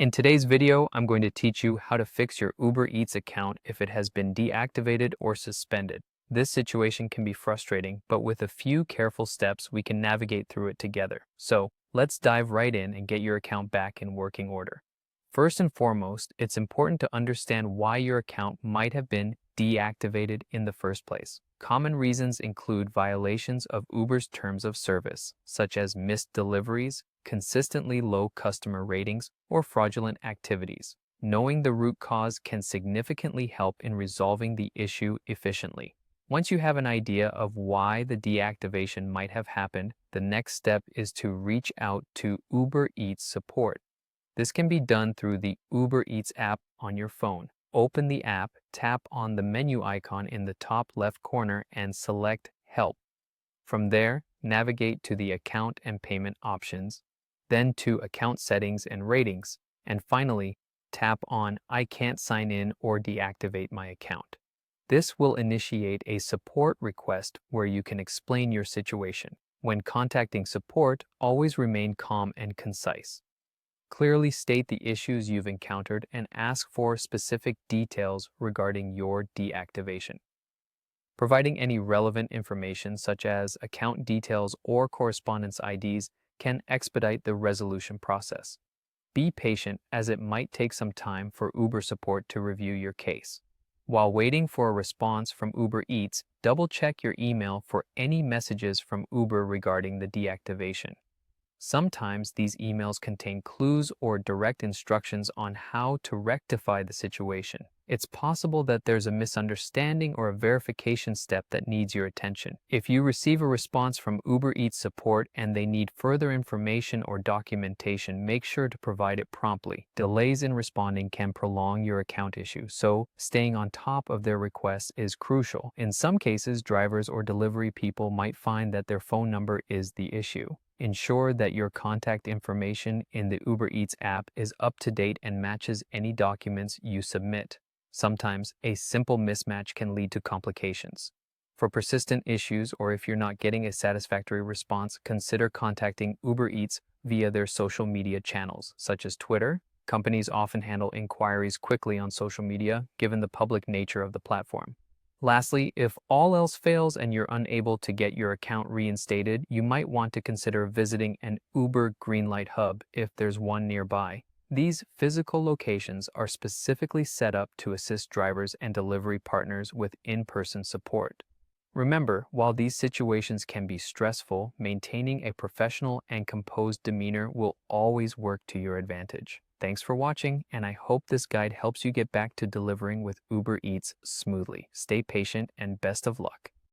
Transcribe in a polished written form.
In today's video, I'm going to teach you how to fix your Uber Eats account if it has been deactivated or suspended. This situation can be frustrating, but with a few careful steps, we can navigate through it together. So let's dive right in and get your account back in working order. First and foremost, it's important to understand why your account might have been deactivated in the first place. Common reasons include violations of Uber's terms of service, such as missed deliveries, consistently low customer ratings, or fraudulent activities. Knowing the root cause can significantly help in resolving the issue efficiently. Once you have an idea of why the deactivation might have happened, the next step is to reach out to Uber Eats support. This can be done through the Uber Eats app on your phone. Open the app, tap on the menu icon in the top left corner and select Help. From there, navigate to the Account and Payment options, then to Account Settings and Ratings, and finally, tap on I can't sign in or deactivate my account. This will initiate a support request where you can explain your situation. When contacting support, always remain calm and concise. Clearly state the issues you've encountered and ask for specific details regarding your deactivation. Providing any relevant information such as account details or correspondence IDs can expedite the resolution process. Be patient as it might take some time for Uber support to review your case. While waiting for a response from Uber Eats, double-check your email for any messages from Uber regarding the deactivation. Sometimes these emails contain clues or direct instructions on how to rectify the situation. It's possible that there's a misunderstanding or a verification step that needs your attention. If you receive a response from Uber Eats support and they need further information or documentation, make sure to provide it promptly. Delays in responding can prolong your account issue, so staying on top of their requests is crucial. In some cases, drivers or delivery people might find that their phone number is the issue. Ensure that your contact information in the Uber Eats app is up to date and matches any documents you submit. Sometimes, a simple mismatch can lead to complications. For persistent issues or if you're not getting a satisfactory response, consider contacting Uber Eats via their social media channels, such as Twitter. Companies often handle inquiries quickly on social media, given the public nature of the platform. Lastly, if all else fails and you're unable to get your account reinstated, you might want to consider visiting an Uber Greenlight hub if there's one nearby. These physical locations are specifically set up to assist drivers and delivery partners with in-person support. Remember, while these situations can be stressful, maintaining a professional and composed demeanor will always work to your advantage. Thanks for watching, and I hope this guide helps you get back to delivering with Uber Eats smoothly. Stay patient and best of luck.